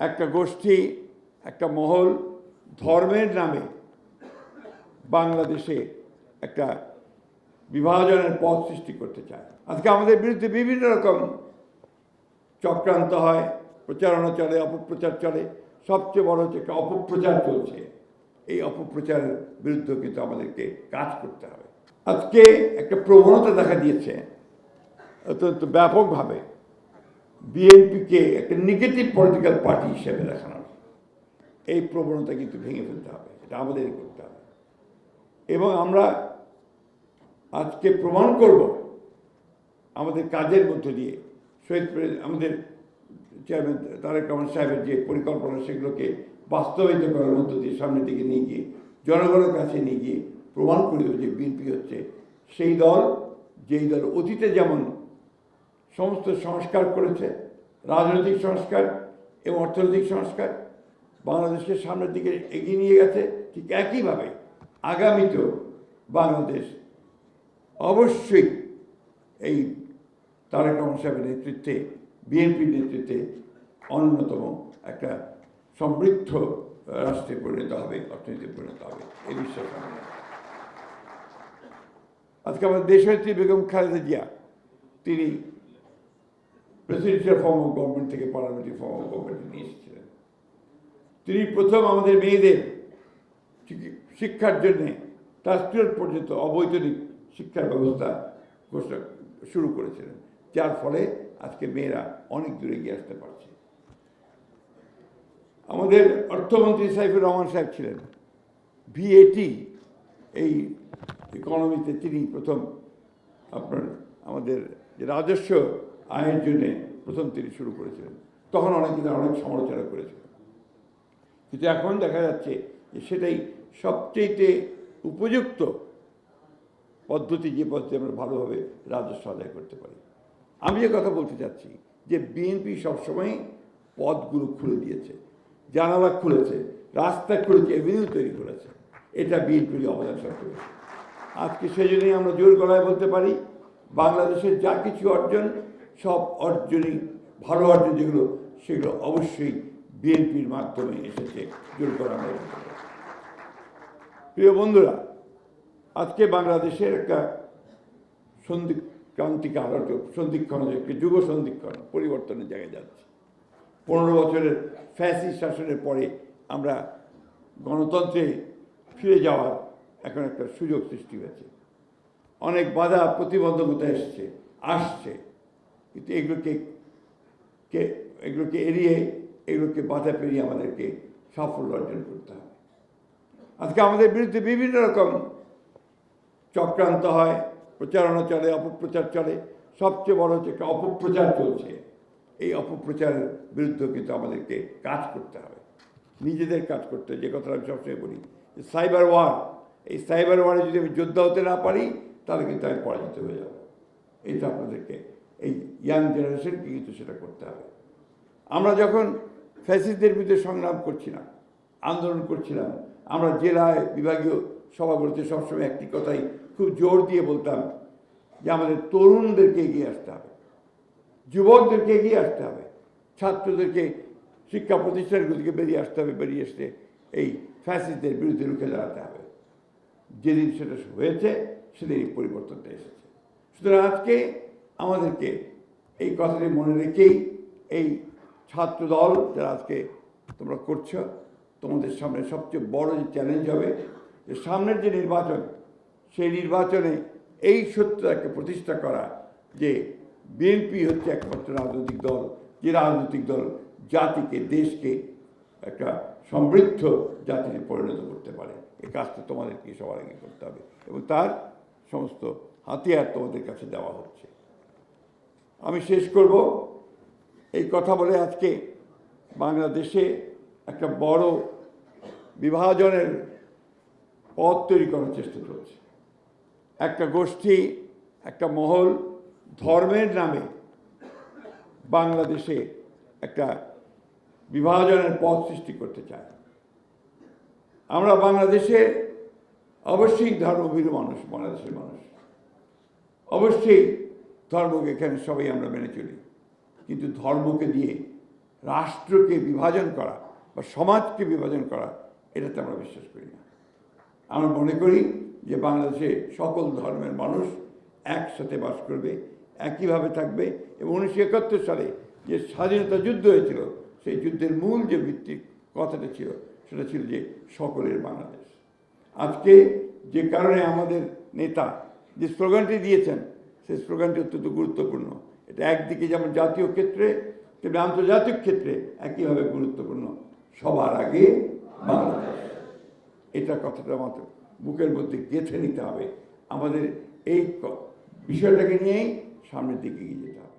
একটা গোষ্ঠী, একটা মহল ধর্মের নামে বাংলাদেশে একটা বিভাজনের পথ সৃষ্টি করতে চায়। আজকে আমাদের বিরুদ্ধে বিভিন্ন রকম চক্রান্ত হয়, প্রচারণা চলে, অপপ্রচার চলে। সবচেয়ে বড় হচ্ছে একটা অপপ্রচার চলছে। এই অপপ্রচারের বিরুদ্ধে কিন্তু আমাদেরকে কাজ করতে হবে। আজকে একটা প্রবণতা দেখা দিয়েছে অত্যন্ত ব্যাপকভাবে বিএনপিকে একটা নেগেটিভ পলিটিক্যাল পার্টি হিসেবে দেখানোর। এই প্রবণতা কিন্তু ভেঙে ফেলতে হবে, এটা আমাদেরই করতে হবে। এবং আমরা আজকে প্রমাণ করব আমাদের কাজের মধ্য দিয়ে আমাদের চেয়ারম্যান তারেক রহমান সাহেবের যে পরিকল্পনা, সেগুলোকে বাস্তবায়িত করার মধ্য দিয়ে সামনের দিকে নিয়ে গিয়ে জনগণের কাছে নিয়ে গিয়ে প্রমাণ করে দেব যে বিএনপি হচ্ছে সেই দল, যেই দল অতীতে যেমন সমস্ত সংস্কার করেছে, রাজনৈতিক সংস্কার এবং অর্থনৈতিক সংস্কার, বাংলাদেশকে সামনের দিকে এগিয়ে নিয়ে গেছে। ঠিক একইভাবে আগামীতেও বাংলাদেশ অবশ্যই এই তারেক রহমান সাহেবের নেতৃত্বে, বিএনপির নেতৃত্বে অন্যতম একটা সমৃদ্ধ রাষ্ট্রে পরিণত হবে, অর্থনীতিতে পরিণত হবে, এই বিশ্বাস আমাদের। আজকে আমাদের দেশনেত্রী বেগম খালেদা জিয়া, তিনি প্রেসিডেন্সিয়াল ফর্ম অফ গভর্নমেন্ট থেকে পার্লামেন্টারি ফর্ম অফ গভর্নমেন্টে নিয়ে এসেছিলেন। তিনি প্রথম আমাদের মেয়েদের শিক্ষার জন্যে ক্লাস 12 পর্যন্ত অবৈতনিক শিক্ষার ব্যবস্থা ঘোষণা শুরু করেছিলেন, যার ফলে আজকে মেয়েরা অনেক দূরে এগিয়ে আসতে পারছে। আমাদের অর্থমন্ত্রী সাইফুর রহমান সাহেব ছিলেন, ভিএটি এই ইকোনমিতে তিনি প্রথম আমাদের যে রাজস্ব আয়ের জন্যে প্রথম তিনি শুরু করেছিলেন। তখন অনেক সমালোচনা করেছিলেন, কিন্তু এখন দেখা যাচ্ছে যে সেটাই সবচেয়ে উপযুক্ত পদ্ধতি, যে পদ্ধতি আমরা ভালোভাবে রাজস্ব আদায় করতে পারি। আমি যে কথা বলতে চাচ্ছি যে বিএনপি সবসময় পথগুলো খুলে দিয়েছে, জানালা খুলেছে, রাস্তা খুলেছে, এভিনিউ তৈরি করেছে। এটা বিএনপির অবদান সবচেয়ে বেশি। আজকে সেই জন্যই আমরা জোর গলায় বলতে পারি, বাংলাদেশের যা কিছু অর্জন, সব অর্জনই ভালো অর্জন যেগুলো, সেগুলো অবশ্যই বিএনপির মাধ্যমে এসেছে, জোর করা আমরা বলতে পারি। প্রিয় বন্ধুরা, আজকে বাংলাদেশের একটা সন্ধিক্রান্তিকাল, সন্ধিক্ষণ, একটা যুগ সন্ধিক্ষণ, পরিবর্তনের জায়গায় যাচ্ছে। 15 বছরের ফ্যাসিস্ট শাসনের পরে আমরা গণতন্ত্রে ফিরে যাওয়ার এখন একটা সুযোগ সৃষ্টি হয়েছে। অনেক বাধা প্রতিবন্ধকতা আসছে, কিন্তু এগুলোকে এড়িয়ে, এগুলোকে বাধা পেরিয়ে আমাদেরকে সাফল্য অর্জন করতে হবে। আজকে আমাদের বিরুদ্ধে বিভিন্ন রকম চক্রান্ত হয়, প্রচারণা চলে, অপপ্রচার চলে। সবচেয়ে বড় হচ্ছে একটা অপপ্রচার চলছে। এই অপপ্রচারের বিরুদ্ধে কিন্তু আমাদেরকে কাজ করতে হবে, নিজেদের কাজ করতে হবে। যে কথাটা আমি সবসময় বলি, যে সাইবার ওয়ার, এই সাইবার ওয়ারে যদি আমি যোদ্ধা হতে না পারি, তাহলে কিন্তু আমি পরাজিত হয়ে যাব। এইটা আপনাদেরকে, এই ইয়াং জেনারেশনকে কিন্তু সেটা করতে হবে। আমরা যখন ফ্যাসিস্টদের বিরুদ্ধে সংগ্রাম করছিলাম, আন্দোলন করছিলাম, আমরা জেলায়, বিভাগীয় সভাগুলোতে সবসময় একটি কথাই খুব জোর দিয়ে বলতাম যে আমাদের তরুণদেরকে এগিয়ে আসতে হবে, যুবকদেরকে এগিয়ে আসতে হবে, ছাত্রদেরকে শিক্ষা প্রতিষ্ঠানগুলো থেকে বেরিয়ে আসতে হবে, বেরিয়ে এসে এই ফ্যাসিস্টদের বিরুদ্ধে রুখে দাঁড়াতে হবে। যেদিন সেটা হয়েছে, সেদিন এই পরিবর্তনটা এসেছে। সুতরাং আজকে আমাদেরকে এই কথাটি মনে রেখেই, এই ছাত্র দল যারা আজকে তোমরা করছো, তোমাদের সামনে সবচেয়ে বড় যে চ্যালেঞ্জ হবে, যে সামনের যে নির্বাচন, সেই নির্বাচনে এই সত্যটাকে প্রতিষ্ঠা করা যে বিএনপি হচ্ছে একমাত্র রাজনৈতিক দল, যে রাজনৈতিক দল জাতিকে, দেশকে একটা সমৃদ্ধ জাতিতে পরিণত করতে পারে। এই কাজটা তোমাদেরকে সবার আগে করতে হবে, এবং তার সমস্ত হাতিয়ার তোমাদের কাছে দেওয়া হচ্ছে। আমি শেষ করব এই কথা বলে, আজকে বাংলাদেশে একটা বড় বিভাজনের পথ তৈরি করার চেষ্টা চলছে। একটা গোষ্ঠী, একটা মহল ধর্মের নামে বাংলাদেশে একটা বিভাজনের পথ সৃষ্টি করতে চায়। আমরা বাংলাদেশে অবশ্যই ধর্মভীরু মানুষ, বাংলাদেশের মানুষ অবশ্যই ধর্মকে এখানে সবাই আমরা মেনে চলি, কিন্তু ধর্মকে দিয়ে রাষ্ট্রকে বিভাজন করা বা সমাজকে বিভাজন করা এটাতে আমরা বিশ্বাস করি না। আমরা মনে করি যে বাংলাদেশে সকল ধর্মের মানুষ একসাথে বাস করবে, একইভাবে থাকবে, এবং 1971 সালে যে স্বাধীনতা যুদ্ধ হয়েছিল সেই যুদ্ধের মূল যে ভিত্তিক কথাটা ছিল সেটা ছিল যে সকলের বাংলাদেশ। আজকে যে কারণে আমাদের নেতা যে স্লোগানটি দিয়েছেন সেই স্লোগানটি অত্যন্ত গুরুত্বপূর্ণ। এটা একদিকে যেমন জাতীয় ক্ষেত্রে তেমনি আন্তর্জাতিক ক্ষেত্রে একইভাবে গুরুত্বপূর্ণ, সবার আগে বাংলাদেশ। এটা কথাটা আমাদের বুকের মধ্যে গেঁথে নিতে হবে। আমাদের এই বিষয়টাকে নিয়েই সামনের দিকে এগিয়ে যেতে হবে।